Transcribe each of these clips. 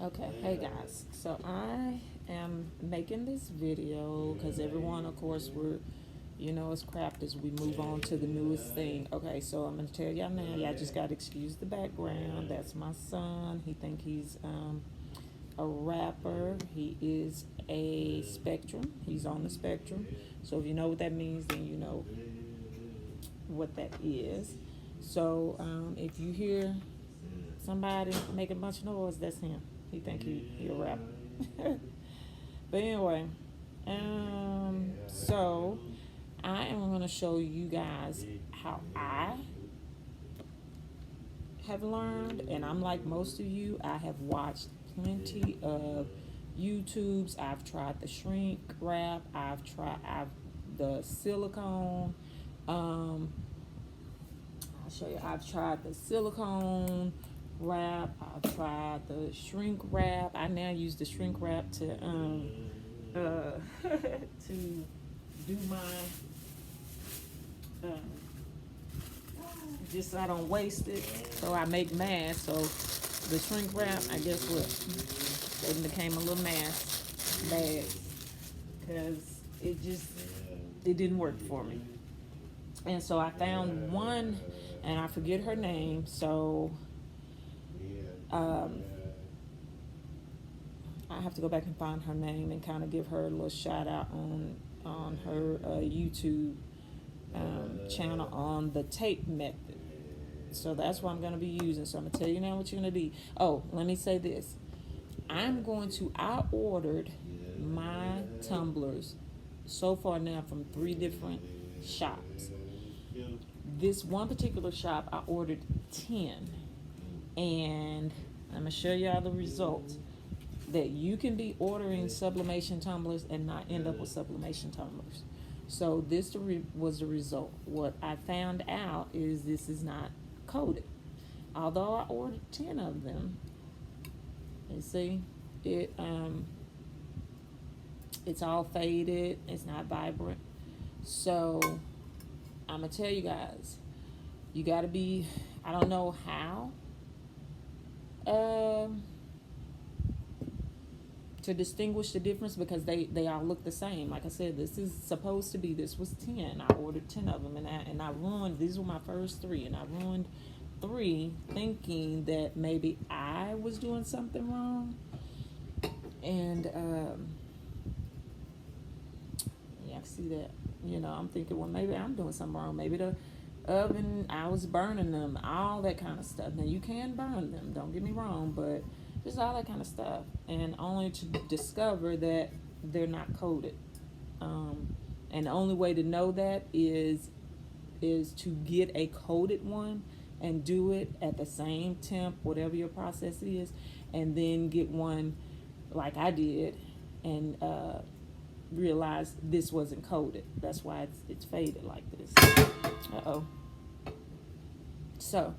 Okay, hey guys. So I am making this video because everyone, of course, it's crap as we move on to the newest thing. Okay, so I'm gonna tell y'all now. Y'all just gotta excuse the background. That's my son. He think he's a rapper. He is a spectrum. He's on the spectrum. So if you know what that means, then you know what that is. So if you hear somebody making a bunch of noise, that's him. He think he a rapper. But anyway, so I am going to show you guys how I have learned, and I'm like most of you, I have watched plenty of YouTubes. I've tried the shrink wrap. I've the silicone. I'll show you. I've tried the silicone wrap. I've tried the shrink wrap. I now use the shrink wrap to to do my just so I don't waste it. So I make masks. So the shrink wrap, I guess what, it became a little mask bag because it didn't work for me. And so I found one, and I forget her name. So I have to go back and find her name and kind of give her a little shout out on her YouTube channel on the tape method. So that's what I'm going to be using. So I'm going to tell you now what you're going to do. Oh, let me say this. I ordered my tumblers so far now from 3 different shops. This one particular shop, I ordered 10. And I'm going to show y'all the results. That you can be ordering sublimation tumblers and not end up with sublimation tumblers. So this was the result. What I found out is this is not coated. Although I ordered 10 of them, you see, it's all faded. It's not vibrant. So I'm gonna tell you guys, you gotta be. I don't know how. To distinguish the difference because they all look the same. Like I said, this was 10. I ordered 10 of them and I ruined, these were my first 3, and I ruined 3 thinking that maybe I was doing something wrong. And yeah, I see that. I'm thinking, well, maybe I'm doing something wrong. Maybe the oven, I was burning them, all that kind of stuff. Now you can burn them, don't get me wrong, but just all that kind of stuff, and only to discover that they're not coated. And the only way to know that is to get a coated one and do it at the same temp, whatever your process is, and then get one like I did and realize this wasn't coated. That's why it's faded like this. So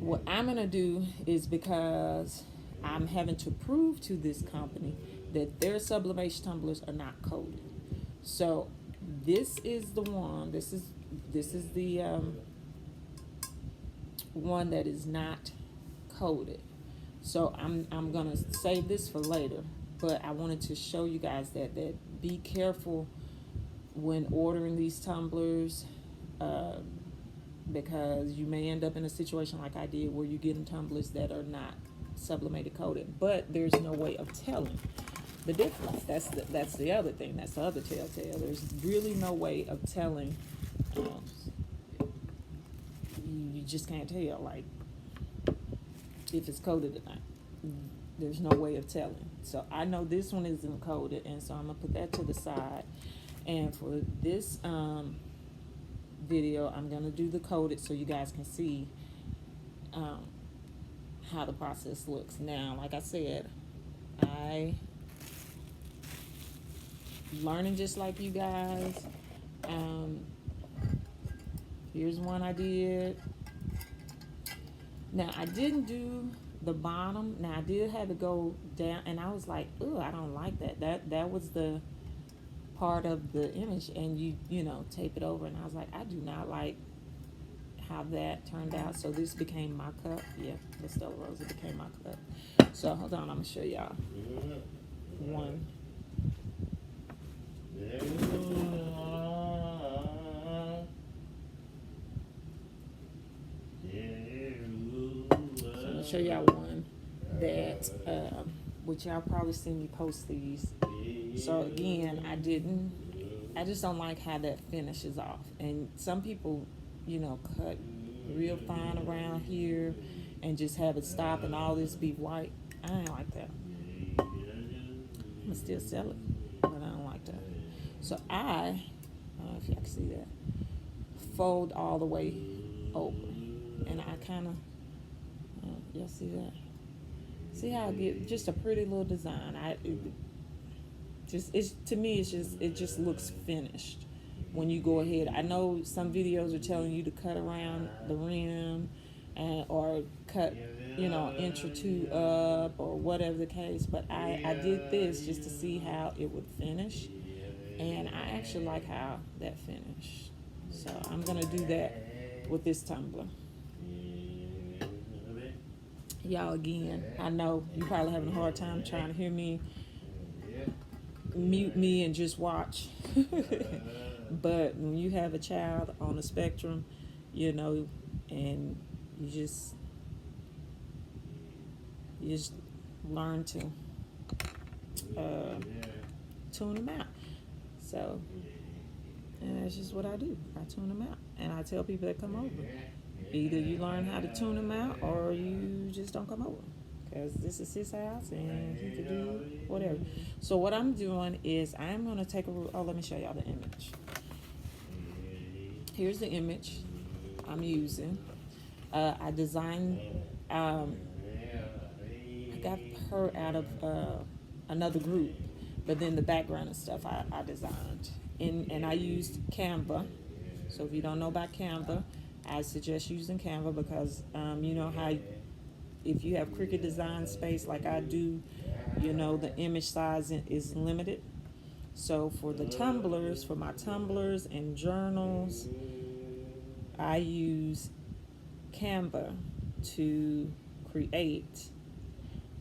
what I'm going to do is, because I'm having to prove to this company that their sublimation tumblers are not coated. So this is the one, this is the one that is not coated. So I'm going to save this for later, but I wanted to show you guys that be careful when ordering these tumblers, because you may end up in a situation like I did where you're getting tumblers that are not sublimated coated, but there's no way of telling the difference. That's the other thing. That's the other telltale. There's really no way of telling. You just can't tell, like, if it's coated or not. There's no way of telling. So I know this one isn't coated, and so I'm gonna put that to the side. And for this video, I'm gonna do the coated so you guys can see how the process looks. Now, like I said, I learning just like you guys. Here's one I did. Now I didn't do the bottom. Now I did have to go down, and I was like, "Ooh, I don't like that." That was the part of the image, and you tape it over, and I was like, I do not like how that turned out. So this became my cup. Yeah, the Stella Rosa became my cup. So hold on, I'm gonna show y'all one. So I'm gonna show y'all one that which y'all probably seen me post these. So again, I just don't like how that finishes off. And some people, you know, cut real fine around here and just have it stop and all this be white. I ain't like that. I'm gonna still sell it, but I don't like that. So I don't know if y'all can see that, fold all the way over. And I kind of, y'all see that? See how I get just a pretty little design. To me, it just looks finished when you go ahead. I know some videos are telling you to cut around the rim or cut, you know, an inch or two up or whatever the case, but I did this just to see how it would finish, and I actually like how that finished. So I'm gonna do that with this tumbler. Y'all, again, I know you probably having a hard time trying to hear me. Mute me and just watch. But when you have a child on the spectrum, you know, and you just learn to tune them out. So, and that's just what I do. I tune them out, and I tell people that come over, either you learn how to tune them out or you just don't come over, because this is his house and he can do whatever. So what I'm doing is I'm going to take let me show y'all the image. Here's the image I'm using. I designed, I got her out of another group, but then the background and stuff I designed. And I used Canva. So if you don't know about Canva, I suggest using Canva because you know how if you have Cricut design space like I do, you know, the image size is limited. So for the tumblers, for my tumblers and journals, I use Canva to create,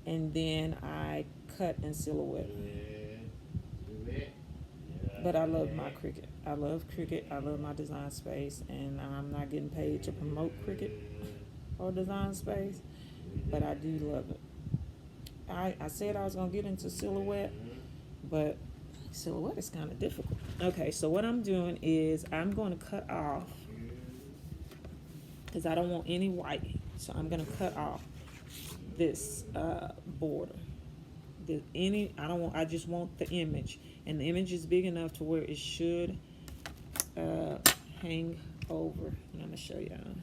and then I cut in Silhouette. But I love my Cricut. I love Cricut. I love my design space, and I'm not getting paid to promote Cricut or design space, but I do love it. I said I was going to get into Silhouette, but Silhouette is kind of difficult. Okay, so what I'm doing is I'm going to cut off, because I don't want any white, so I'm going to cut off this border. I just want the image, and the image is big enough to where it should hang over. And I'm going to show y'all.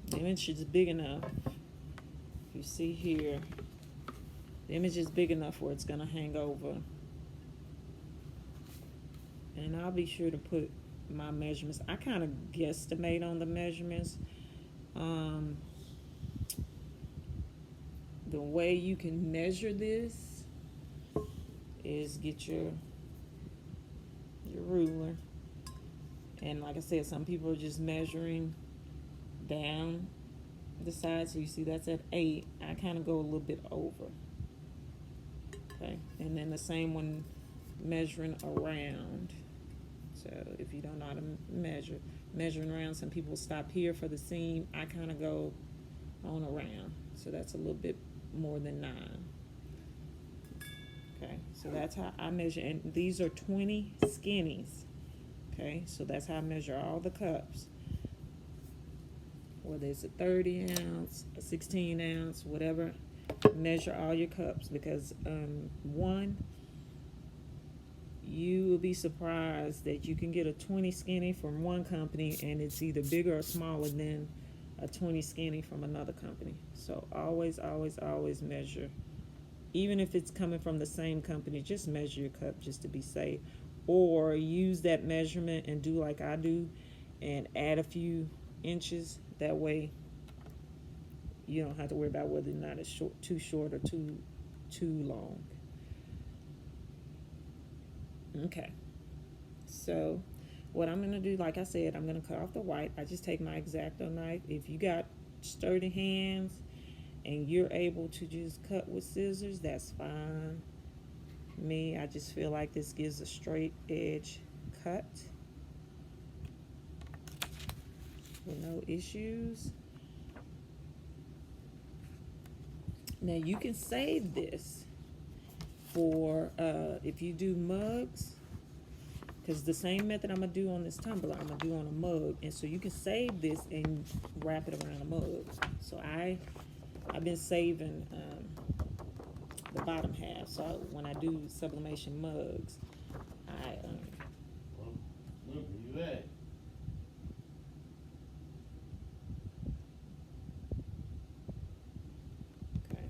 The image is big enough. You see here, the image is big enough where it's going to hang over. And I'll be sure to put my measurements. I kind of guesstimate on the measurements. The way you can measure this is get your ruler. And like I said, some people are just measuring down the side. So you see that's at 8. I kind of go a little bit over. Okay. And then the same one measuring around. So if you don't know how to measuring around, some people stop here for the seam. I kind of go on around. So that's a little bit more than 9. Okay, so that's how I measure. And these are 20 skinnies. Okay, so that's how I measure all the cups. Whether it's a 30 ounce, a 16 ounce, whatever. Measure all your cups, because you will be surprised that you can get a 20 skinny from one company and it's either bigger or smaller than a 20 skinny from another company. So always, always, always measure. Even if it's coming from the same company, just measure your cup just to be safe. Or use that measurement and do like I do and add a few inches. That way you don't have to worry about whether or not it's too short or too long. Okay, so what I'm going to do, like I said, I'm going to cut off the white. I just take my Exacto knife. If you got sturdy hands and you're able to just cut with scissors, that's fine. Me, I just feel like this gives a straight edge cut with no issues. Now you can save this for if you do mugs, because the same method I'm gonna do on this tumbler, I'm gonna do on a mug, and so you can save this and wrap it around a mug. So I've been saving the bottom half. So when I do sublimation mugs, I Look, you at? okay.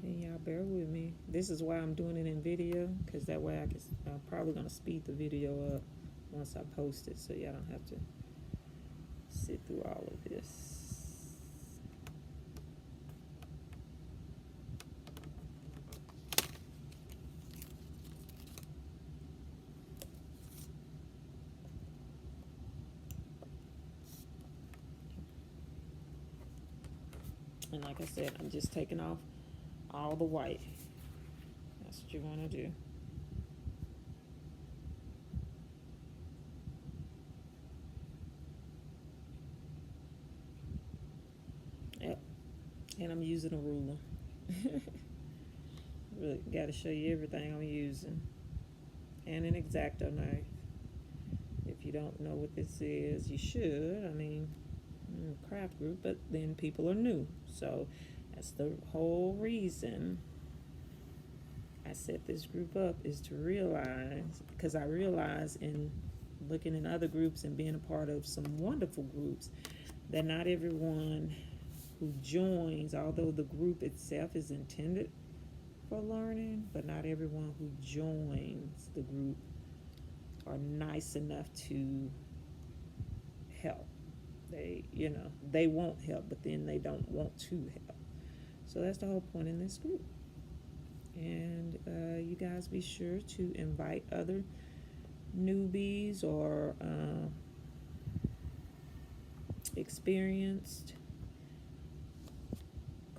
And y'all bear with me. This is why I'm doing it in video, because that way I'm probably gonna speed the video up once I post it, so y'all don't have to sit through all of this. And like I said, I'm just taking off all the white. That's what you want to do. Yep. And I'm using a ruler. Really got to show you everything I'm using. And an Exacto knife. If you don't know what this is, you should. I mean, craft group, but then people are new. So that's the whole reason I set this group up, is to realize, because I realize in looking in other groups and being a part of some wonderful groups, that not everyone who joins, although the group itself is intended for learning, but not everyone who joins the group are nice enough to help. They won't help, but then they don't want to help. So that's the whole point in this group. And you guys be sure to invite other newbies or experienced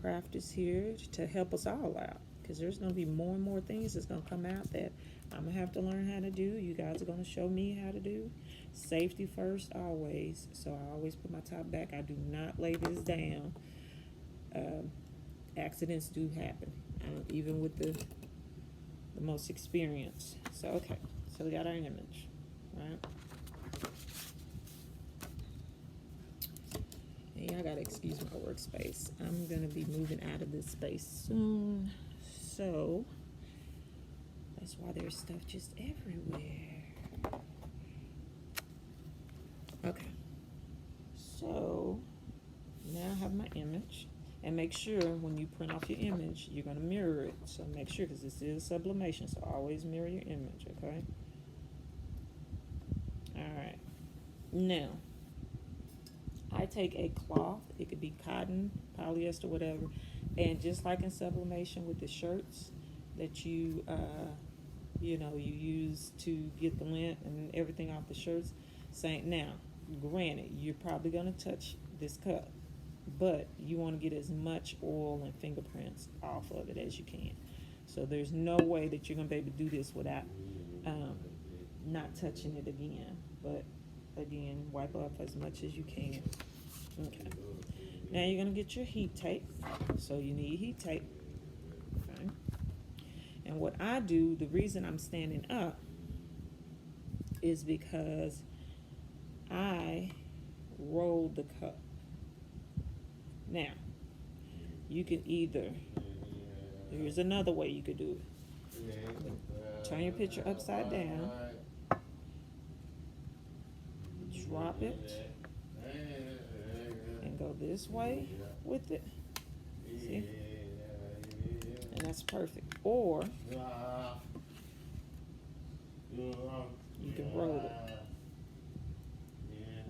crafters here to help us all out, because there's going to be more and more things that's going to come out that I'm going to have to learn how to do. You guys are going to show me how to do. Safety first always. So I always put my top back. I do not lay this down. Accidents do happen, even with the most experienced. So okay, so we got our image, right? And y'all gotta excuse my workspace. I'm gonna be moving out of this space soon, so that's why there's stuff just everywhere. Okay, so now I have my image. And make sure when you print off your image, you're going to mirror it. So make sure, because this is sublimation, so always mirror your image, okay? All right. Now, I take a cloth. It could be cotton, polyester, whatever. And just like in sublimation with the shirts that you use to get the lint and everything off the shirts. Now, granted, you're probably going to touch this cup, but you want to get as much oil and fingerprints off of it as you can. So there's no way that you're going to be able to do this without not touching it again. But again, wipe off as much as you can. Okay. Now you're going to get your heat tape. So you need heat tape. Okay. And what I do, the reason I'm standing up is because I roll the cup. Now, you can either, here's another way you could do it. Turn your picture upside down, drop it, and go this way with it. See? And that's perfect. Or, you can roll it.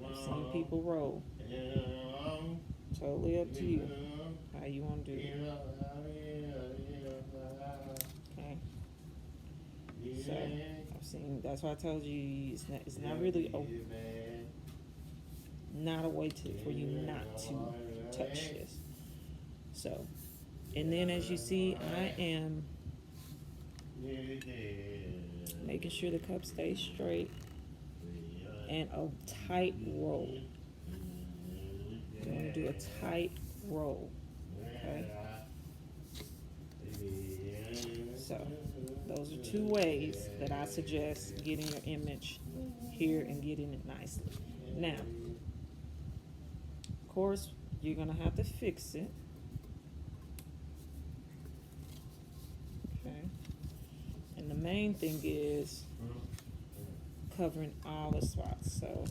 I've seen people roll. totally up to you how you want to do it. Okay. So I've seen. That's why I told you it's not really not a way for you not to touch this. So, and then as you see, I am making sure the cup stays straight and a tight roll. You want to do a tight roll, okay? So, those are two ways that I suggest getting your image here and getting it nicely. Now, of course, you're going to have to fix it. Okay. And the main thing is covering all the spots. So,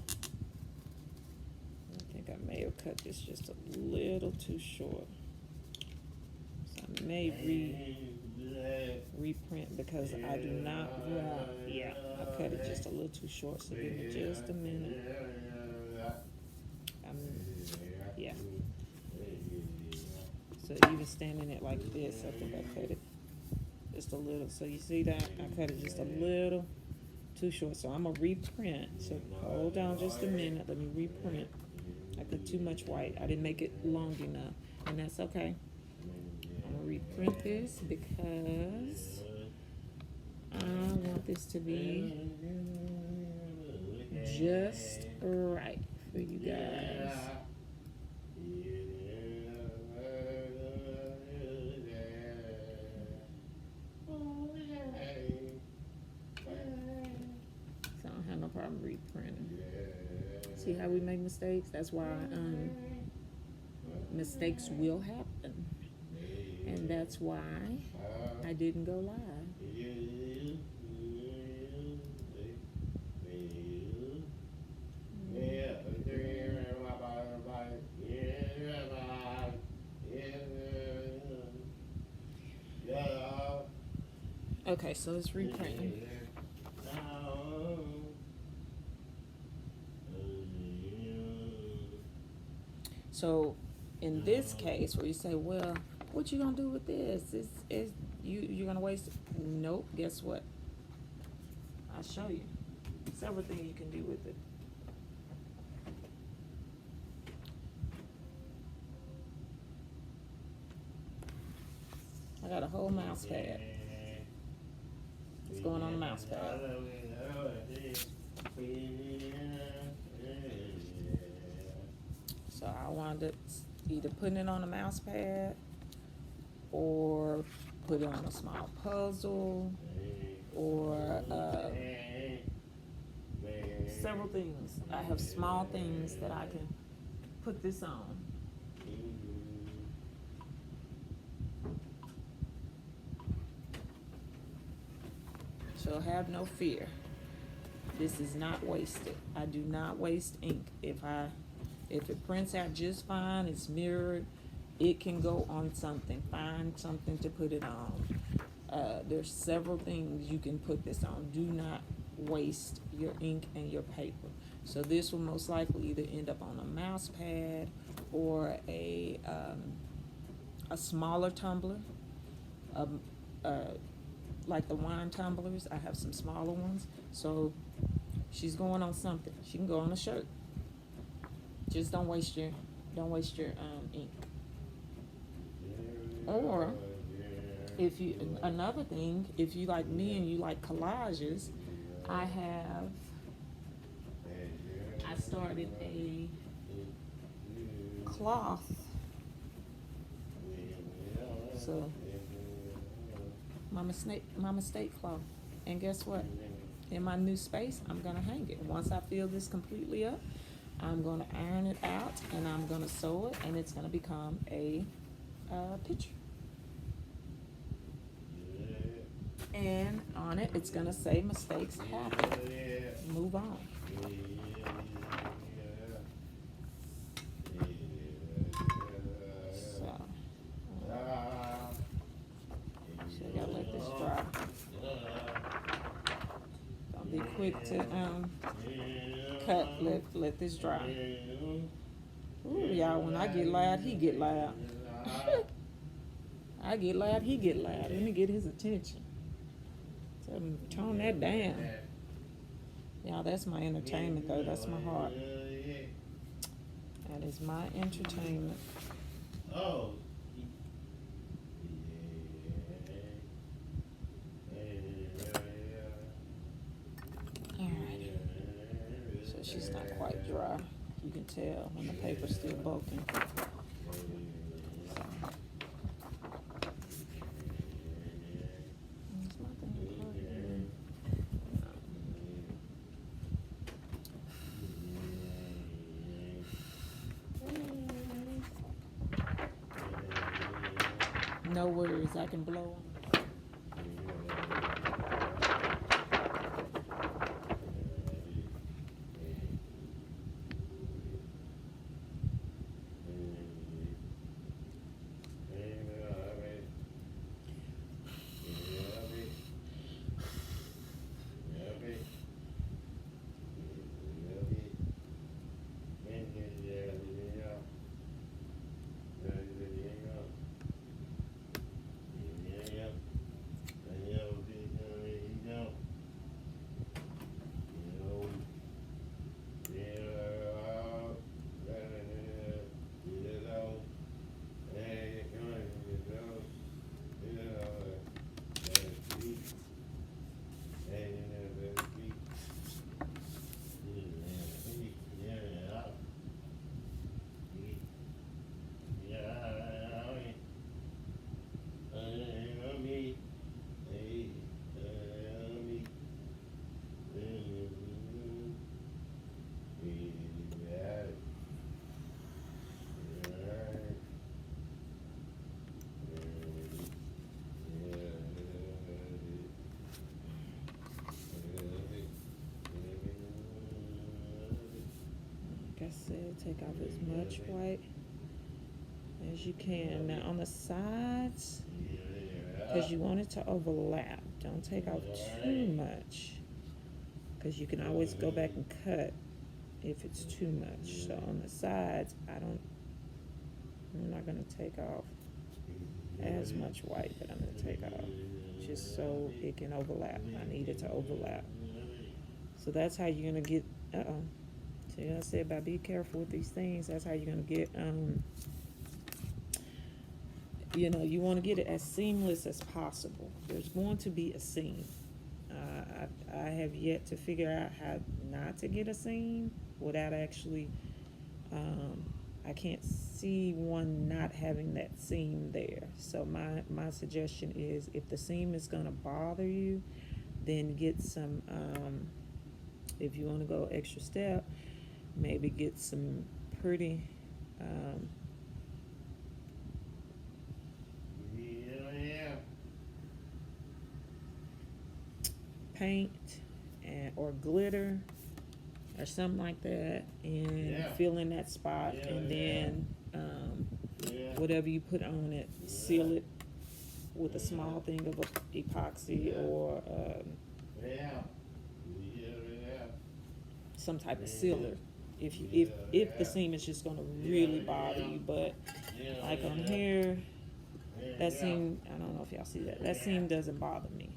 I think I may have cut this just a little too short. So I may reprint because I do not want, yeah, I cut it just a little too short. So give me just a minute. Yeah. So even standing it like this, I think I cut it just a little. So you see that? I cut it just a little too short. So I'm going to reprint. So hold on just a minute. Let me reprint. I put too much white. I didn't make it long enough. And that's okay. I'm going to reprint this because I want this to be just right for you guys. So I don't have no problem reprinting. See how we make mistakes? That's why mistakes will happen. And that's why I didn't go live. Okay, so it's reprinting. So in this case, where you say, well, what you gonna do with this? You're gonna waste it? Nope. Guess what? I'll show you several things you can do with it. I got a whole mouse pad. It's going on the mouse pad. So I wound up either putting it on a mouse pad or put it on a small puzzle or several things. I have small things that I can put this on. So have no fear. This is not wasted. I do not waste ink. If it prints out just fine, it's mirrored, it can go on something. Find something to put it on. There's several things you can put this on. Do not waste your ink and your paper. So this will most likely either end up on a mouse pad or a smaller tumbler, like the wine tumblers. I have some smaller ones. So she's going on something. She can go on a shirt. Just don't waste your ink. Or another thing, if you like me and you like collages, I started a cloth. So my mistake cloth. And guess what? In my new space, I'm gonna hang it. Once I fill this completely up, I'm gonna iron it out and I'm gonna sew it, and it's gonna become a picture. And on it, it's gonna say mistakes happen. Move on. So I gotta let this dry. Don't be quick to cut. Let this dry. Ooh, y'all, when I get loud, he get loud. I get loud, he get loud. Let me get his attention. Tell him, tone that down. Y'all, that's my entertainment though. That's my heart. That is my entertainment. Oh. Alright. So she's not quite dry. You can tell when the paper's still bulking. Is my thing plugged in? No worries, I can blow 'em. Like I said, take off as much white as you can. Now on the sides, because you want it to overlap, don't take off too much, because you can always go back and cut if it's too much. So on the sides, I'm not going to take off as much white, but I'm going to take off just so it can overlap. I need it to overlap. So that's how you're going to get, so I said, by be careful with these things, that's how you're going to get, you want to get it as seamless as possible. There's going to be a seam. I have yet to figure out how not to get a seam without actually, I can't see one not having that seam there. So my suggestion is, if the seam is going to bother you, then get some, if you want to go extra step, maybe get some pretty, paint or glitter or something like that, and fill in that spot, and then whatever you put on it, seal it with a small thing of epoxy or some type of sealer if the seam is just going to really bother you. But like on here, that seam, I don't know if y'all see that seam doesn't bother me.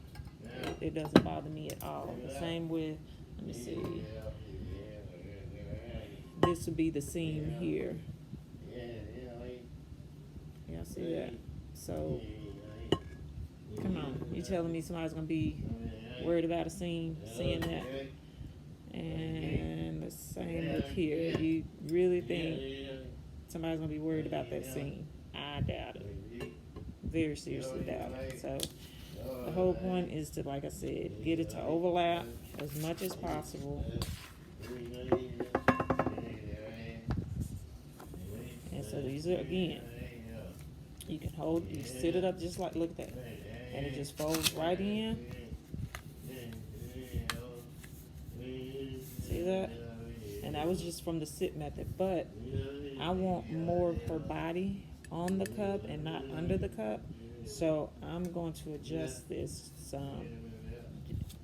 It doesn't bother me at all. The same with, let me see, this would be the seam here. Y'all see that? So come on, you telling me somebody's gonna be worried about a seam, seeing that? And the same with here. You really think somebody's gonna be worried about that seam? I doubt it. Very seriously doubt it. So the whole point is to, like I said, get it to overlap as much as possible. And so these are, again, you can hold, you sit it up just like, look at that. And it just folds right in. See that? And that was just from the sit method. But I want more of her body on the cup and not under the cup. So I'm going to adjust this some.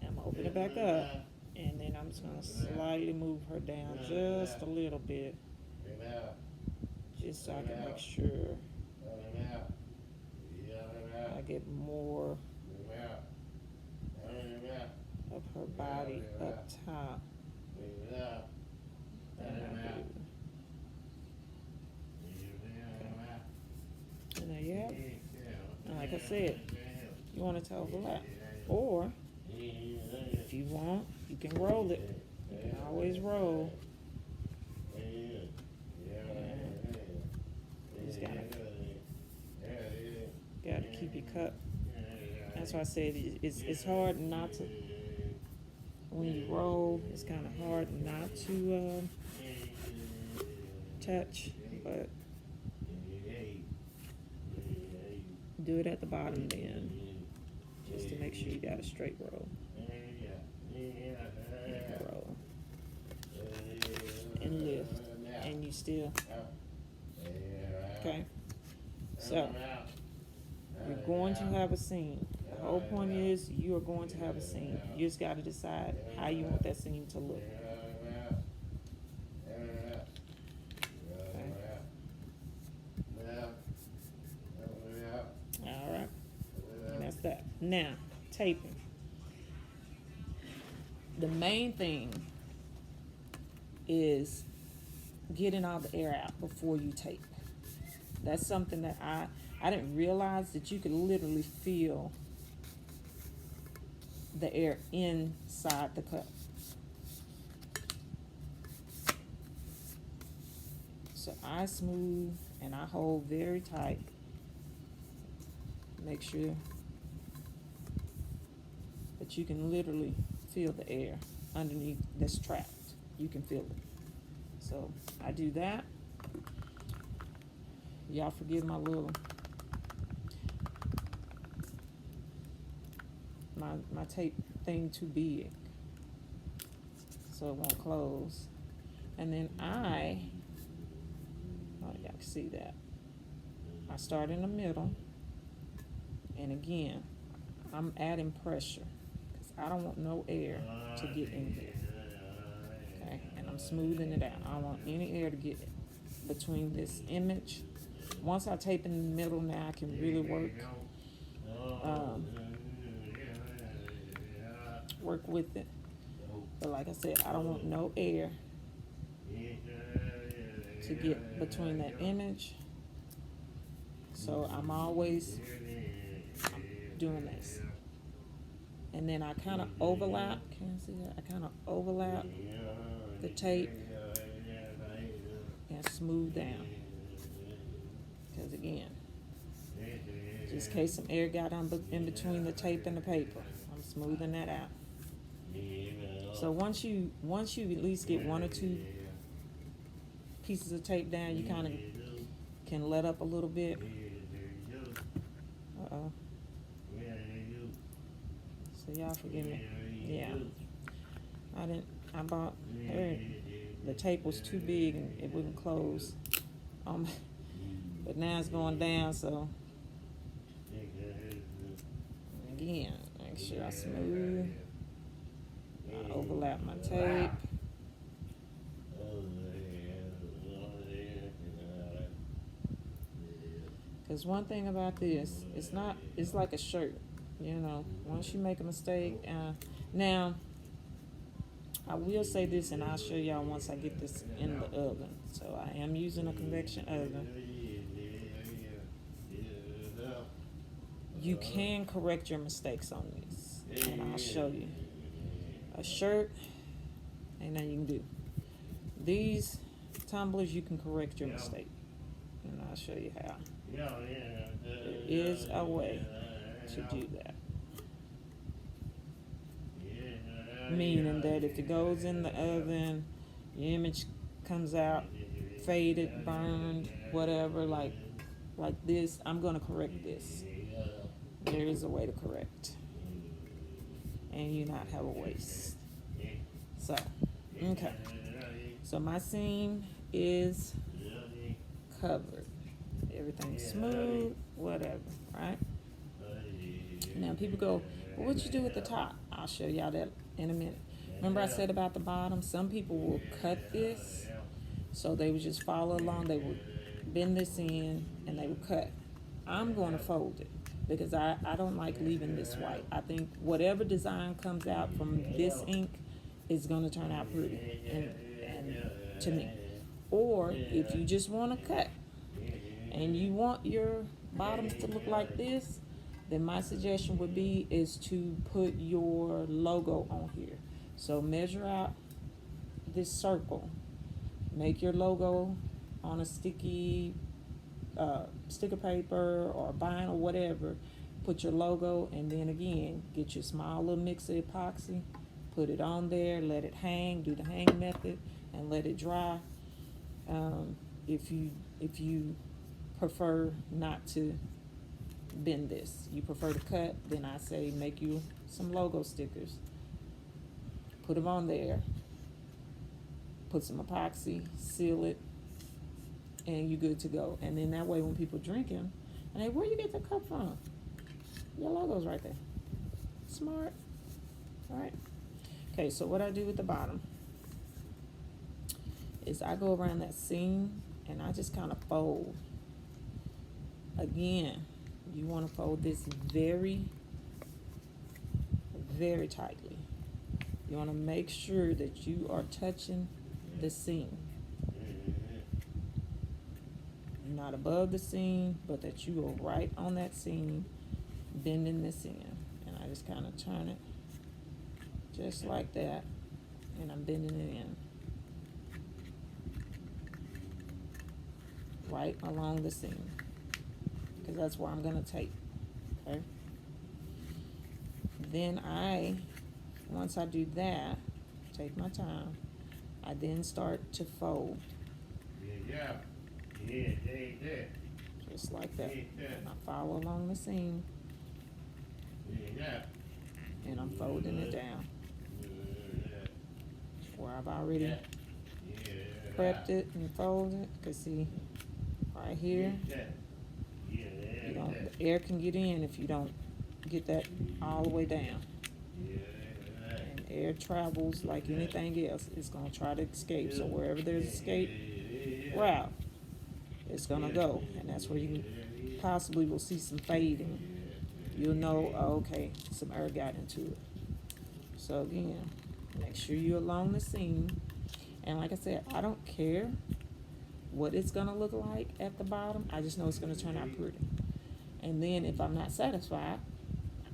I'm gonna open it back up, and then I'm just gonna slightly move her down just a little bit. just so I can make sure I get more of her body up top than I do. And there you have it. And like I said, you want it to overlap. Or, if you want, you can roll it. You can always roll. You just gotta keep your cup. That's why I said it's hard not to, when you roll, it's kind of hard not to touch, but do it at the bottom then, just to make sure you got a straight roll. Roll. And lift. And you still. Okay? So, you're going to have a seam. The whole point is you are going to have a seam. You just got to decide how you want that seam to look. Alright. And that's that. Now, taping. The main thing is getting all the air out before you tape. That's something that I didn't realize that you could literally feel the air inside the cup. So I smooth and I hold very tight. Make sure that you can literally feel the air underneath that's trapped. You can feel it. So I do that. Y'all forgive my my tape thing too big, so it won't close. And then y'all can see that. I start in the middle, and again, I'm adding pressure because I don't want no air to get in here. Okay, and I'm smoothing it out. I don't want any air to get between this image. Once I tape in the middle, now I can really work with it. But like I said, I don't want no air to get between that image. So I'm always doing this. And then I kind of overlap. Can you see that? I kind of overlap the tape and smooth down. Because again, just in case some air got in between the tape and the paper, I'm smoothing that out. So once you at least get one or two pieces of tape down, you kind of can let up a little bit. Uh-oh. So y'all forgive me. Yeah. I bought her, the tape was too big and it wouldn't close. But now it's going down, so again, make sure I smooth. I overlap my tape. Because one thing about this, it's like a shirt, you know. Once you make a mistake, now, I will say this, and I'll show y'all once I get this in the oven. So I am using a convection oven. You can correct your mistakes on this, and I'll show you. A shirt, ain't nothing you can do. These tumblers, you can correct your mistake, and I'll show you how. There is a way to do that. Meaning that if it goes in the oven, your image comes out faded, burned, whatever, like this, I'm going to correct this. There is a way to correct. And you not have a waste. So, okay. So my seam is covered. Everything's smooth, whatever, right? Now people go, well, what you do at the top? I'll show y'all that in a minute. Remember I said about the bottom? Some people will cut this, so they would just follow along. They would bend this in, and they will cut. I'm going to fold it because I don't like leaving this white. I think whatever design comes out from this ink is going to turn out pretty and to me. Or if you just want to cut and you want your bottoms to look like this, then my suggestion would be is to put your logo on here. So measure out this circle, make your logo on a sticky sticker paper or vinyl, whatever. Put your logo, and then again, get your small little mix of epoxy, put it on there, let it hang, do the hang method, and let it dry. If you prefer not to bend this, you prefer to cut, then I say make you some logo stickers, put them on there, put some epoxy, seal it, and you're good to go. And then that way when people drink them, and they, where you get the cup from? Your logo's right there. Smart. All right. Okay, so what I do with the bottom is I go around that seam and I just kind of fold. Again, you want to fold this very, very tightly. You want to make sure that you are touching the seam. Not above the seam, but that you are right on that seam, bending this in. And I just kind of turn it just like that, and I'm bending it in. Right along the seam, because that's where I'm going to tape, okay? Then once I do that, take my time, I then start to fold. Yeah. Just like that. And I follow along the seam, and I'm folding it down where I've already prepped it and folded. Because see, right here, the air can get in if you don't get that all the way down. And air travels like anything else. It's going to try to escape. So wherever there's escape route, it's going to go. And that's where you possibly will see some fading. You'll know, oh, okay, some air got into it. So again, make sure you're along the seam. And like I said, I don't care what it's going to look like at the bottom. I just know it's going to turn out pretty. And then if I'm not satisfied,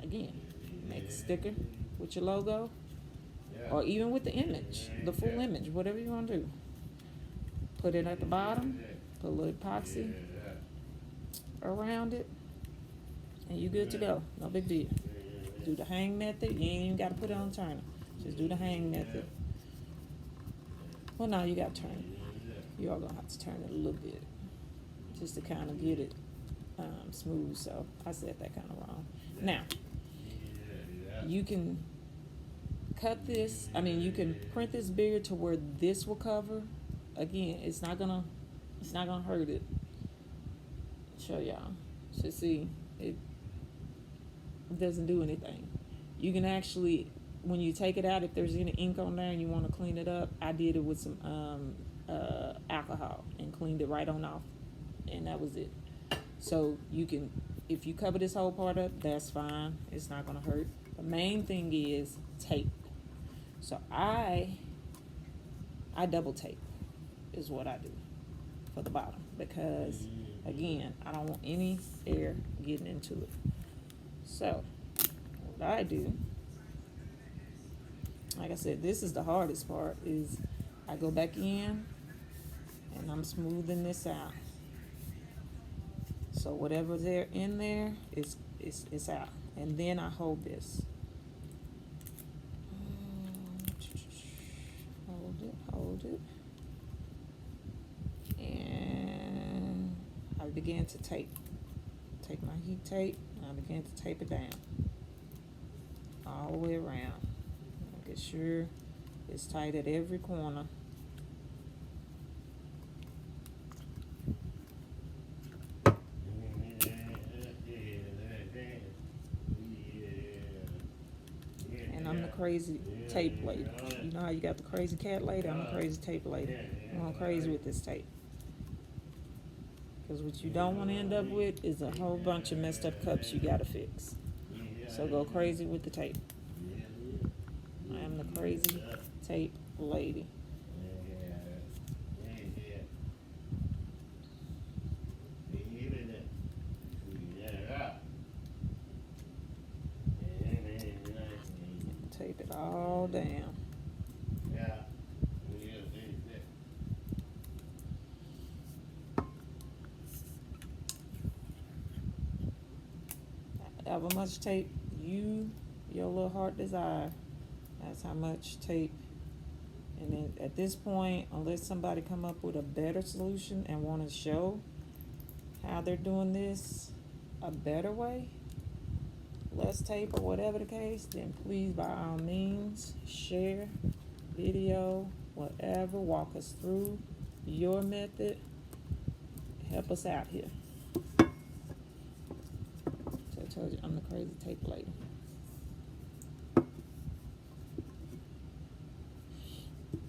again, make a sticker with your logo, or even with the image, the full image, whatever you want to do. Put it at the bottom, put a little epoxy around it, and you're good to go. No big deal. Do the hang method. You ain't even got to put it on turner. Just do the hang method. Well, now you got to turn it. You are going to have to turn it a little bit just to kind of get it smooth. So I said that kind of wrong. Now, you can cut this. I mean, you can print this bigger to where this will cover. Again, it's not gonna hurt it. Show y'all. So see, it doesn't do anything. You can actually, when you take it out, if there's any ink on there and you want to clean it up, I did it with some alcohol and cleaned it right on off, and that was it. So you can, if you cover this whole part up, that's fine. It's not gonna hurt. The main thing is tape. So I double tape is what I do for the bottom, because again, I don't want any air getting into it. So what I do, like I said, this is the hardest part, is I go back in and I'm smoothing this out. So whatever's there in there is out. And then I hold this. Hold it. And I began to tape. Take my heat tape and I began to tape it down. All the way around. Make sure it's tight at every corner. I'm the crazy tape lady. You know how you got the crazy cat lady? I'm the crazy tape lady. I'm going crazy with this tape. Because what you don't want to end up with is a whole bunch of messed up cups you gotta fix. So go crazy with the tape. I am the crazy tape lady. Tape it all down. However much tape your little heart desire, that's how much tape. And then at this point, unless somebody come up with a better solution and want to show how they're doing this a better way, less tape or whatever the case, then please by all means share, video, whatever, walk us through your method, help us out here. So I told you I'm the crazy tape lady.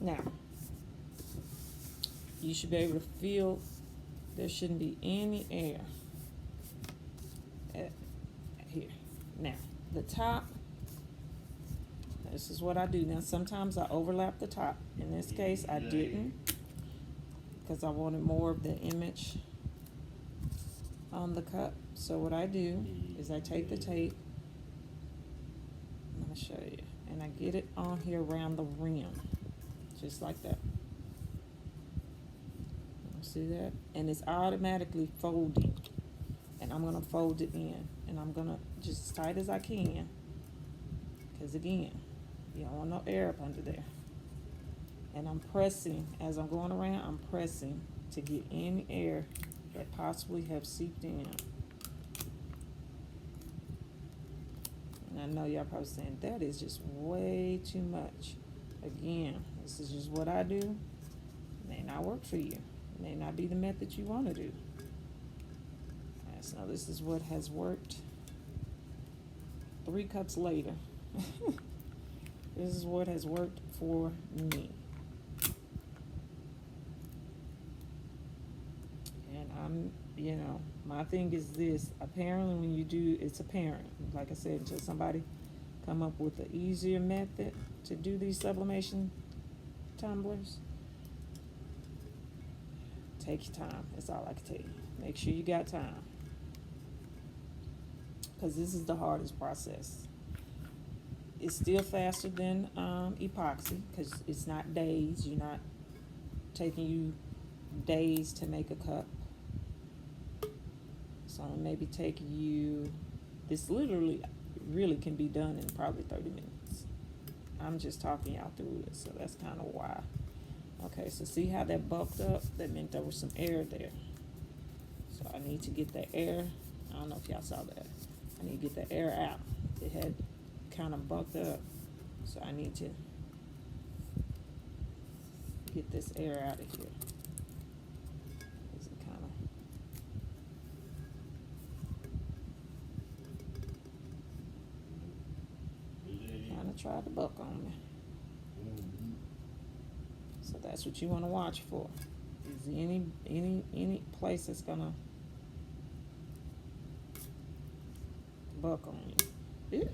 Now, you should be able to feel there shouldn't be any air here. Now, the top, this is what I do. Now, sometimes I overlap the top. In this case, I didn't, because I wanted more of the image on the cup. So what I do is I take the tape, I'm going to show you, and I get it on here around the rim, just like that. See that? And it's automatically folding. And I'm going to fold it in. And I'm going to just as tight as I can. Because again, you don't want no air up under there. And I'm pressing, as I'm going around, I'm pressing to get any air that possibly have seeped in. And I know y'all probably saying, that is just way too much. Again, this is just what I do. It may not work for you. It may not be the method you want to do. So this is what has worked 3 cups later. This is what has worked for me. And I'm, my thing is this. Apparently when you do, it's apparent. Like I said, until somebody come up with an easier method to do these sublimation tumblers, take your time. That's all I can tell you. Make sure you got time. Because this is the hardest process. It's still faster than epoxy because it's not days. You're not taking you days to make a cup. So maybe take you, this literally really can be done in probably 30 minutes. I'm just talking y'all through it, so that's kind of why. Okay, so see how that bulked up? That meant there was some air there. So I need to get the air. I don't know if y'all saw that. I need to get the air out. It had kind of bulked up. So I need to get this air out of here. It kind of tried to buck on me. So that's what you want to watch for. Is any place that's gonna buck on you. Yeah.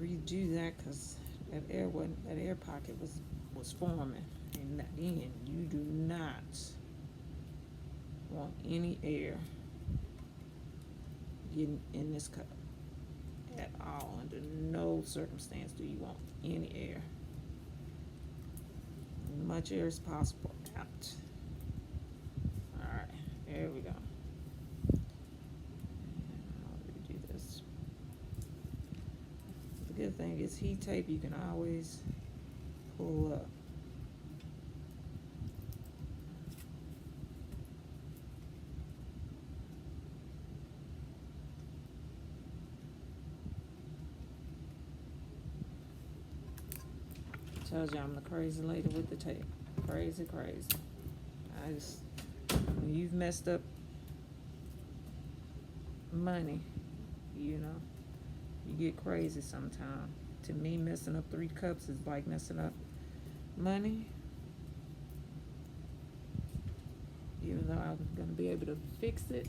redo that because that air pocket was forming, and again, you do not want any air getting in this cup at all. Under no circumstance do you want any air. As much air as possible out. Alright, there we go. I'll redo this. The good thing is heat tape you can always pull up. Tells you I'm the crazy lady with the tape. Crazy. When you've messed up money, you know, you get crazy sometimes. To me, messing up 3 cups is like messing up money. Even though I'm gonna be able to fix it.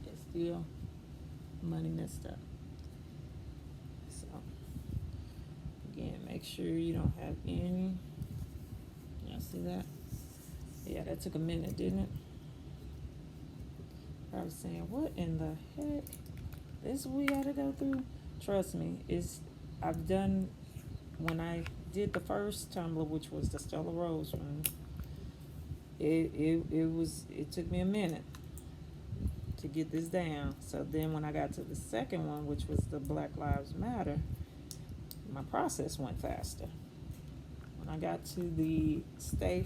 It's still money messed up. So again, make sure you don't have any. Y'all see that? Yeah, that took a minute, didn't it? I was saying, what in the heck? This we gotta go through? Trust me, I've done, when I did the first tumbler, which was the Stella Rose one, it took me a minute to get this down. So then when I got to the second one, which was the Black Lives Matter, my process went faster. When I got to the Stay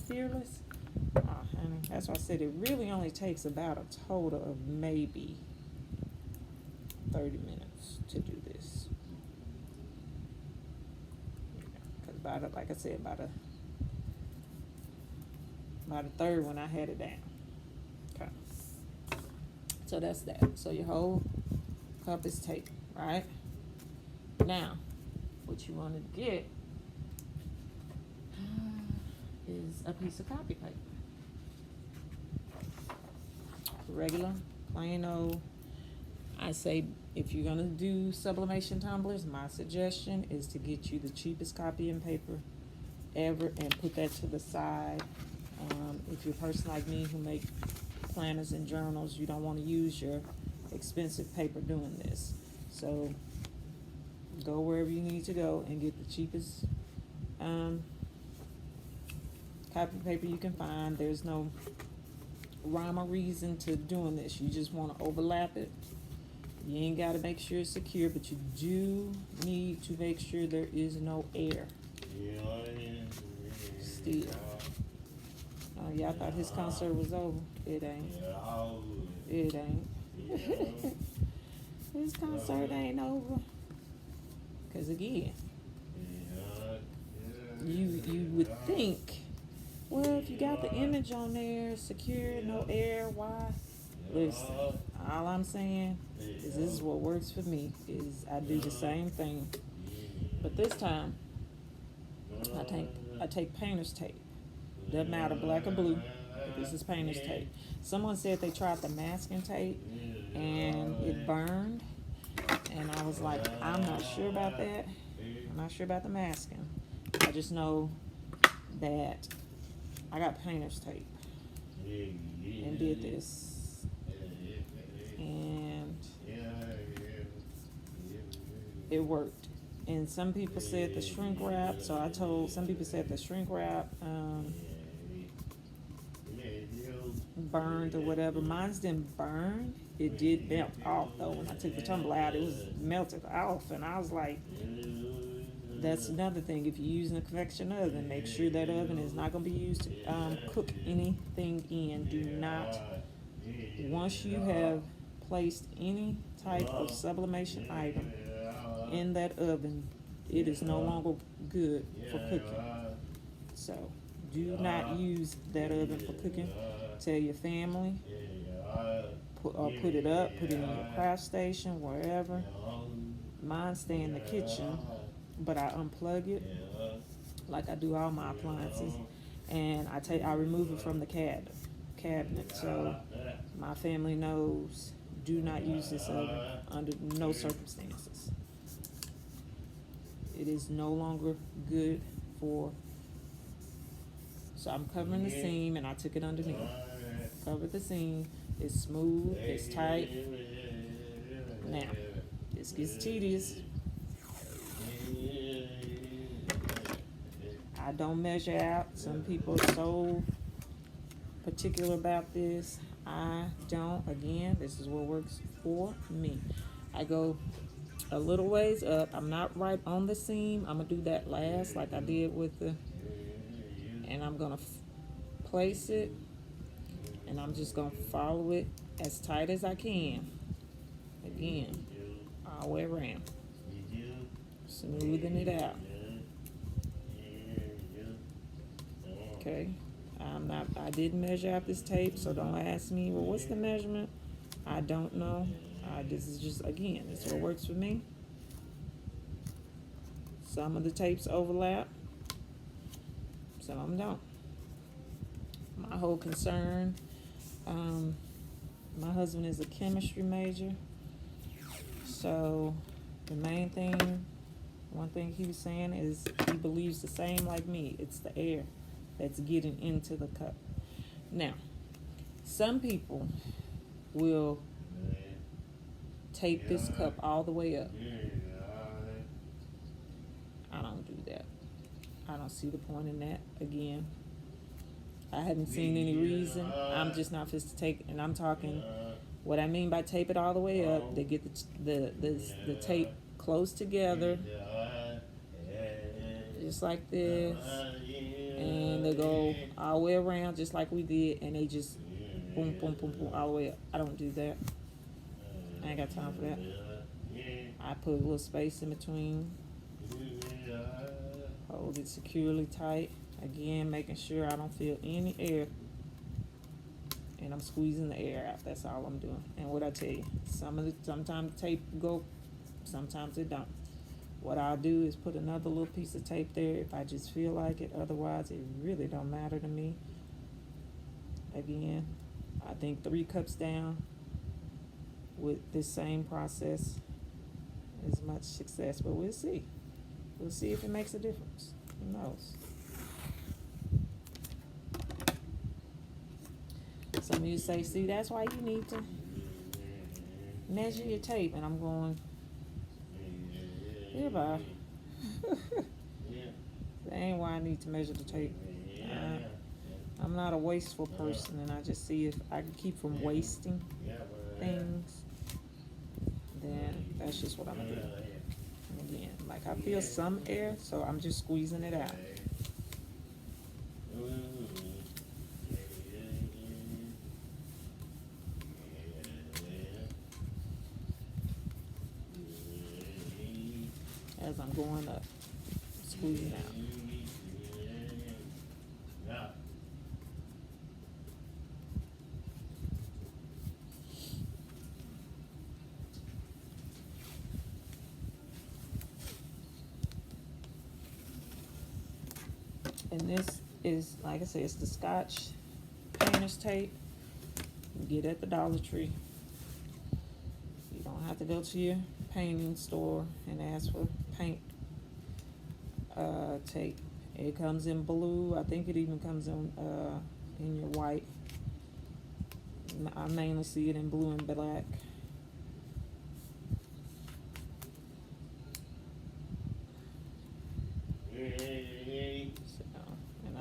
Fearless, oh honey, that's why I said it really only takes about a total of maybe 30 minutes to do this. Because like I said, by the third one I had it down. Okay. So that's that. So your whole cup is taped, right? Now, what you want to get is a piece of copy paper. Regular, plain old. I say if you're gonna do sublimation tumblers, my suggestion is to get you the cheapest copying paper ever and put that to the side. If you're a person like me who make planners and journals, you don't want to use your expensive paper doing this. So go wherever you need to go and get the cheapest copy paper you can find. There's no rhyme or reason to doing this. You just want to overlap it. You ain't got to make sure it's secure, but you do need to make sure there is no air. Still. Oh, y'all thought his concert was over. It ain't. It ain't. His concert ain't over. Because again, you would think, well, if you got the image on there, secure, no air, why? Listen, all I'm saying is this is what works for me, is I do the same thing. But this time, I take painter's tape. Doesn't matter, black or blue, but this is painter's tape. Someone said they tried the masking tape and it burned. And I was like, I'm not sure about that. I'm not sure about the masking. I just know that I got painter's tape and did this. And it worked. And some people said the shrink wrap, so I told, some people said the shrink wrap burned or whatever. Mine's didn't burn. It did melt off though. When I took the tumbler out, it was melted off, and I was like, that's another thing. If you're using a convection oven, make sure that oven is not going to be used to cook anything in. Do not, once you have placed any type of sublimation item in that oven, it is no longer good for cooking. So do not use that oven for cooking. Tell your family, put it up, put it in your craft station, wherever. Mine stay in the kitchen, but I unplug it like I do all my appliances, and I remove it from the cabinet. cabinet. So my family knows, do not use this oven under no circumstances. It is no longer good for, so I'm covering the seam and I took it underneath. Covered the seam, it's smooth, it's tight. Now, this gets tedious. I don't measure out. Some people are so particular about this. I don't. Again, this is what works for me. I go a little ways up. I'm not right on the seam. I'm gonna do that last, like I did with the, and I'm gonna place it, and I'm just gonna follow it as tight as I can. Again, all the way around, smoothing it out. Okay, I didn't measure out this tape, so don't ask me, well, what's the measurement? I don't know. This is just, again, this is what works for me. Some of the tapes overlap, some of them don't. My whole concern, my husband is a chemistry major, so the main thing, one thing he was saying is he believes the same like me. It's the air that's getting into the cup. Now, some people will tape this cup all the way up. I don't do that. I don't see the point in that. Again, I haven't seen any reason. I'm just not fit to take, and I'm talking, what I mean by tape it all the way up, they get the tape close together, just like this, and they go all the way around just like we did, and they just boom, boom, boom, boom, all the way up. I don't do that. I ain't got time for that. I put a little space in between, hold it securely tight. Again, making sure I don't feel any air, and I'm squeezing the air out. That's all I'm doing. And what I tell you, sometimes the tape go, sometimes it don't. What I'll do is put another little piece of tape there if I just feel like it. Otherwise, it really don't matter to me. Again, I think 3 cups down with this same process is much success, but we'll see. We'll see if it makes a difference. Who knows? Some of you say, see, that's why you need to measure your tape. And I'm going, yeah, bye. That ain't why I need to measure the tape. I'm not a wasteful person, and I just see if I can keep from wasting things, then that's just what I'm gonna do. And again, like I feel some air, so I'm just squeezing it out. As I'm going up, squeezing out. And this is, like I said, it's the Scotch painter's tape. You get at the Dollar Tree. You don't have to go to your painting store and ask for paint tape. It comes in blue. I think it even comes in your white. I mainly see it in blue and black.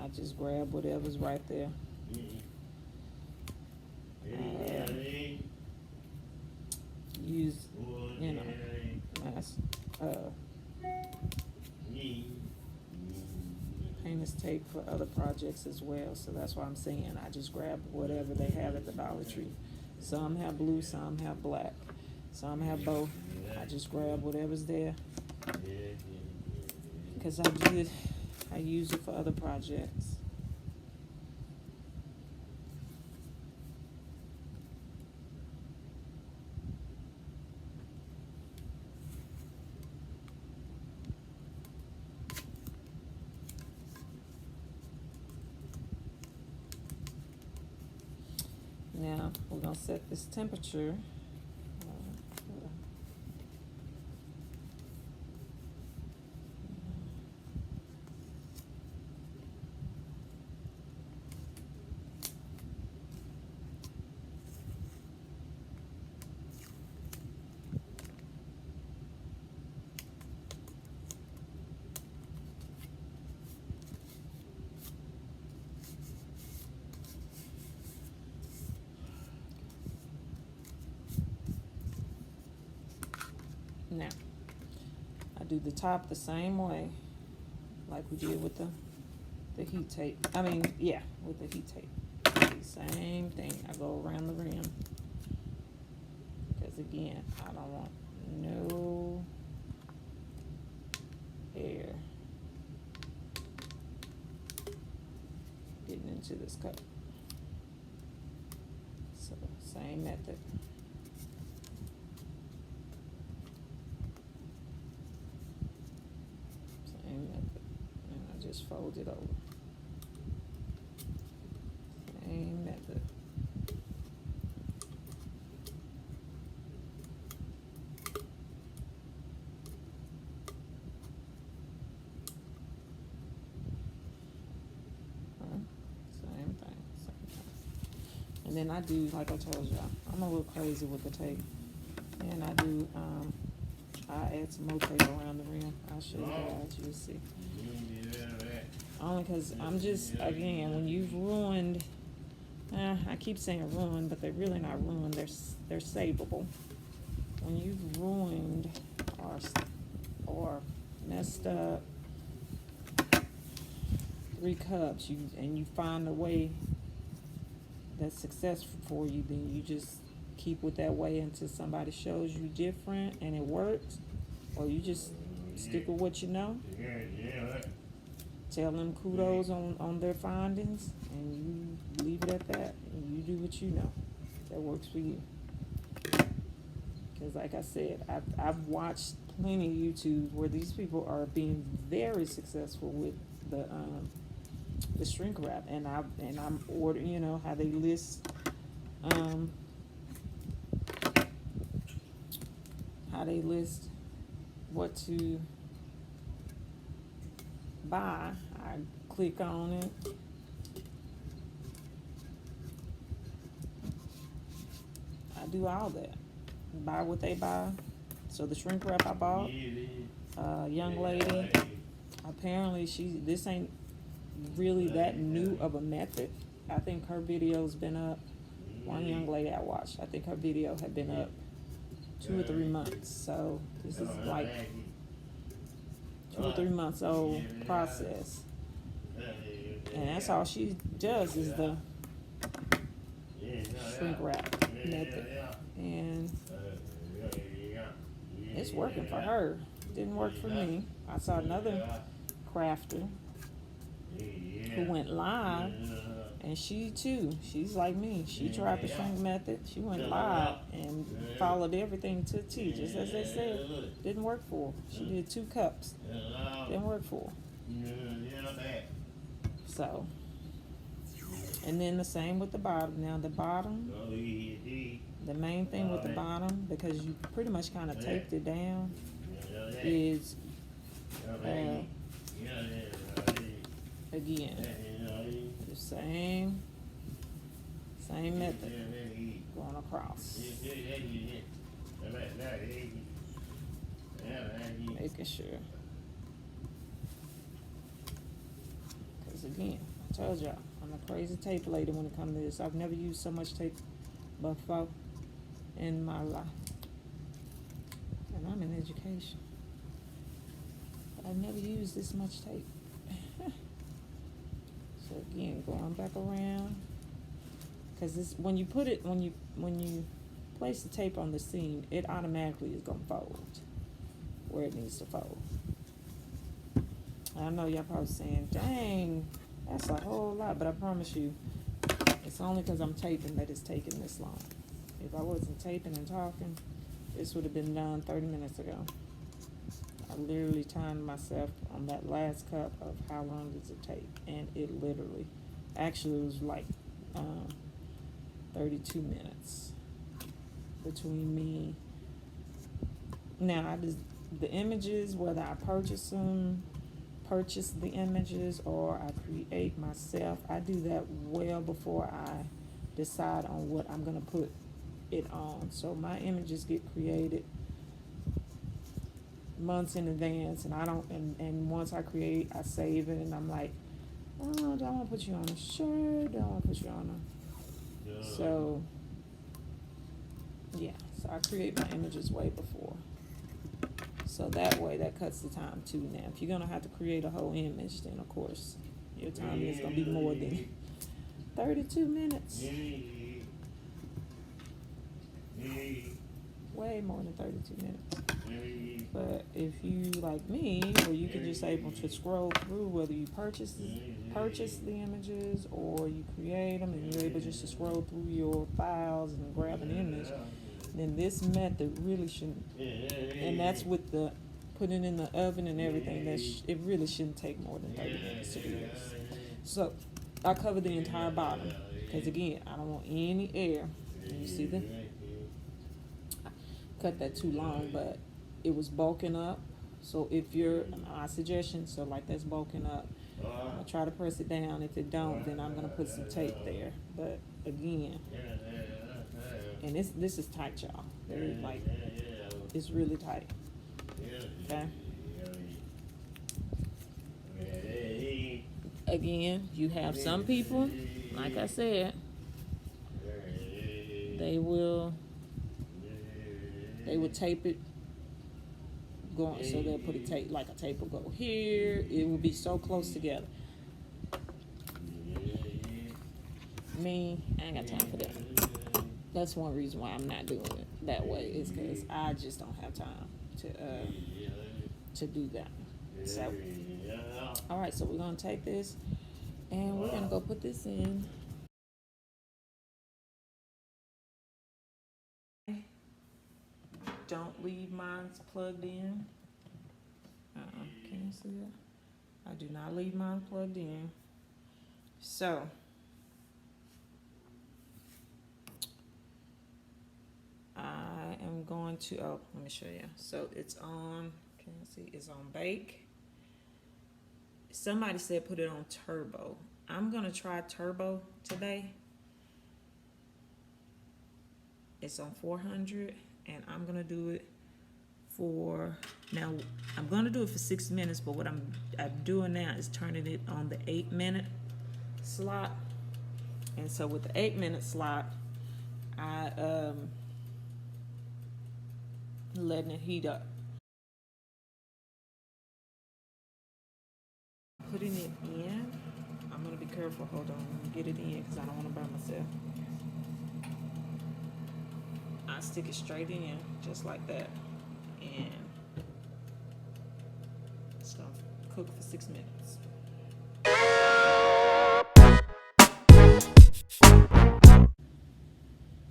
I just grab whatever's right there. Use, painter's tape for other projects as well. So that's why I'm saying I just grab whatever they have at the Dollar Tree. Some have blue, some have black, some have both. I just grab whatever's there because I use it for other projects. Now, we're gonna set this temperature. Now, I do the top the same way, like we did with the heat tape. I mean, yeah, with the heat tape. Same thing. I go around the rim. Because again, I don't want no air getting into this cup. So, same method. Just fold it over. Same method. Same thing. And then I do, like I told y'all, I'm a little crazy with the tape. And I do, I add some more tape around the rim. I'll show you guys, you'll see. Only because I'm just, again, when you've ruined, I keep saying ruined, but they're really not ruined, they're savable. When you've ruined or messed up 3 cups, and you find a way that's successful for you, then you just keep with that way until somebody shows you different and it works, or you just stick with what you know. Tell them kudos on their findings, and you leave it at that, and you do what you know that works for you. Because like I said, I've watched plenty of YouTubes where these people are being very successful with the shrink wrap, and I'm ordering, you know, how they list what to buy. I click on it. I do all that. Buy what they buy. So the shrink wrap I bought, young lady, apparently this ain't really that new of a method. I think her video's been up. One young lady I watched, I think her video had been up 2 or 3 months. So this is like 2 or 3 months old process. And that's all she does is the shrink wrap method. And it's working for her. Didn't work for me. I saw another crafter who went live, and she too, she's like me. She tried the shrink method. She went live and followed everything to a T, just as they said. Didn't work for her. She did 2 cups. Didn't work for her. So, and then the same with the bottom. Now the bottom, the main thing with the bottom, because you pretty much kind of taped it down, is again the same method going across, making sure. Because again, I told y'all, I'm a crazy tape lady when it comes to this. I've never used so much tape before in my life, and I'm in education, but I've never used this much tape. So again, going back around, because this, when you place the tape on the seam, it automatically is gonna fold where it needs to fold. I know y'all probably saying, dang, that's a whole lot, but I promise you, it's only because I'm taping that it's taking this long. If I wasn't taping and talking, this would have been done 30 minutes ago. I literally timed myself on that last cup of how long does it take, and it literally, actually it was like 32 minutes between me. Now, the images, whether I purchase the images, or I create myself, I do that well before I decide on what I'm going to put it on. So my images get created months in advance, and I don't, and once I create, I save it, and I'm like, oh, do I want to put you on a shirt? Do I want to put you on a... So, yeah, so I create my images way before. So that way, that cuts the time too. Now, if you're going to have to create a whole image, then of course, your time is going to be more than 32 minutes. Way more than 32 minutes. But if you, like me, where you can just able to scroll through, whether you purchase the images or you create them, and you're able just to scroll through your files and grab an image, then this method really shouldn't, and that's with the putting in the oven and everything, it really shouldn't take more than 30 minutes to do this. So I cover the entire bottom, because again, I don't want any air. And you see I cut that too long, but it was bulking up. So if you're, my suggestion, so like that's bulking up, I'm gonna try to press it down. If it don't, then I'm gonna put some tape there. But again, and this is tight, y'all. Like, it's really tight. Okay. Again, you have some people, like I said, they will tape it going, so they'll put a tape, like a tape will go here. It will be so close together. Me, I ain't got time for that. That's one reason why I'm not doing it that way, is because I just don't have time to do that. So, all right, so we're gonna take this and we're gonna go put this in. Don't leave mine plugged in. Can you see that? I do not leave mine plugged in. So, I am going to, let me show you. So it's on, can you see, it's on bake. Somebody said put it on turbo. I'm gonna try turbo today. It's on 400, and I'm gonna do it for, now I'm gonna do it for 6 minutes, but what I'm doing now is turning it on the 8-minute slot. And so with the 8-minute slot, I letting it heat up. Putting it in, I'm gonna be careful. Hold on, let me get it in because I don't want to burn myself. I stick it straight in, just like that, and it's gonna cook for 6 minutes.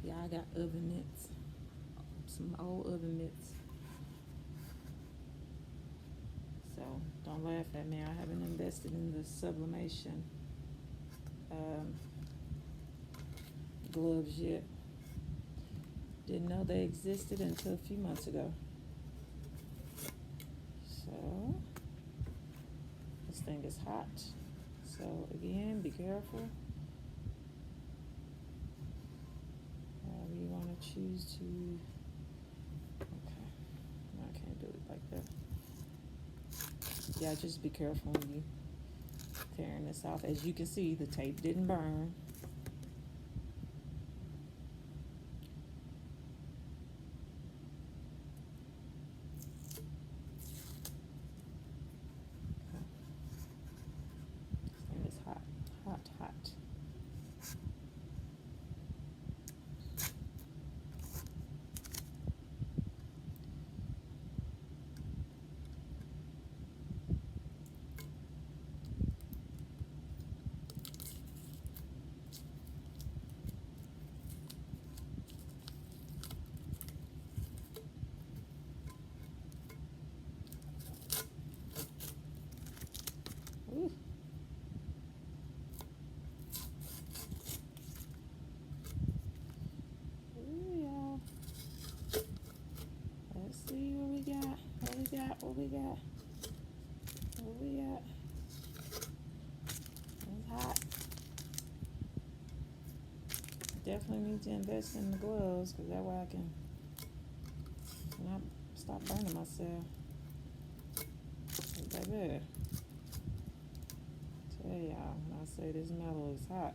Yeah, I got oven mitts, some old oven mitts. So don't laugh at me. I haven't invested in the sublimation gloves yet. Didn't know they existed until a few months ago. So this thing is hot. So again, be careful. However you want to choose to. Okay, I can't do it like that. Yeah, just be careful when you tearing this off. As you can see, the tape didn't burn. This thing is hot, hot, hot. definitely need to invest in the gloves, because that way I can not stop burning myself. Baby, tell y'all, when I say this metal is hot.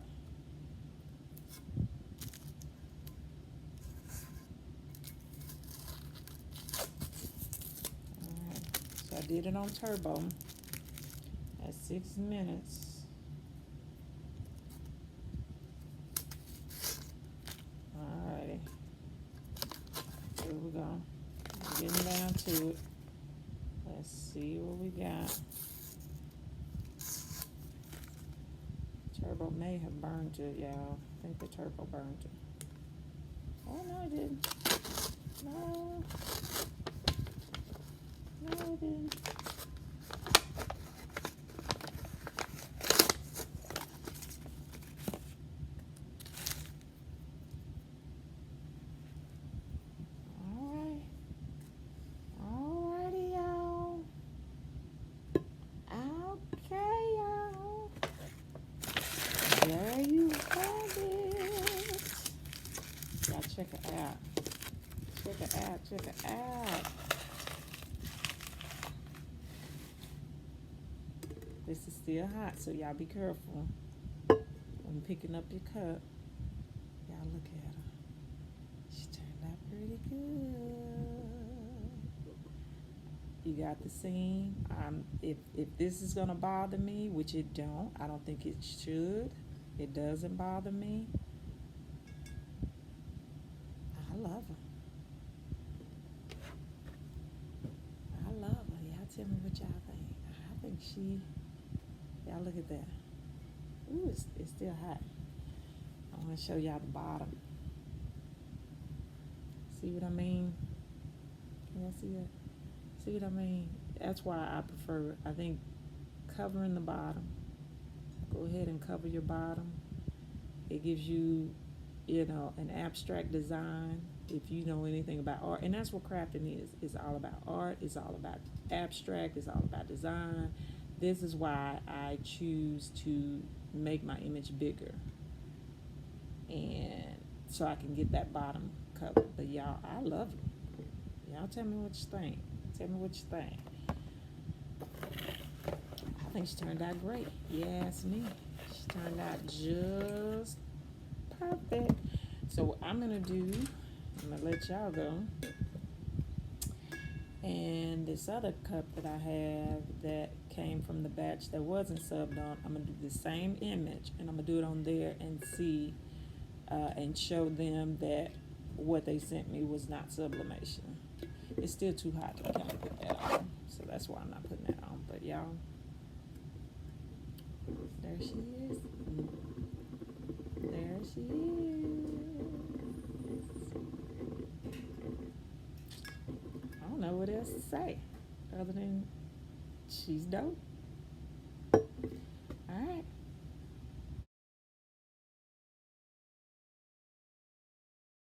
Alright, so I did it on turbo at 6 minutes. Alrighty, here we go. Getting down to it. Let's see what we got. Turbo may have burned it, y'all. I think the turbo burned it. Oh, no, it didn't. No. No, it didn't. Alright. Alrighty, y'all. Okay, y'all. There you have it. Y'all check it out. Check it out. Check it out. This is still hot, so y'all be careful when picking up your cup. Y'all look at her. She turned out pretty good. You got the seam. If this is gonna bother me, which it don't, I don't think it should. It doesn't bother me. I love her. I love her. Y'all tell me what y'all think. I think she. Y'all look at that. Ooh, it's still hot. I want to show y'all the bottom. See what I mean? Can y'all see that? See what I mean? That's why I prefer, I think, covering the bottom. Go ahead and cover your bottom. It gives you, you know, an abstract design. If you know anything about art, and that's what crafting is. It's all about art. It's all about abstract. It's all about design. This is why I choose to make my image bigger, and so I can get that bottom cover. But y'all, I love it. Y'all tell me what you think. Tell me what you think. I think she turned out great. Yes, me. She turned out just perfect. So what I'm gonna do, I'm gonna let y'all go. And this other cup that I have that came from the batch that wasn't subbed on, I'm gonna do the same image, and I'm gonna do it on there and see and show them that what they sent me was not sublimation. It's still too hot to kind of put that on, so that's why I'm not putting that on. But y'all, there she is. There she is. I don't know what else to say other than she's dope.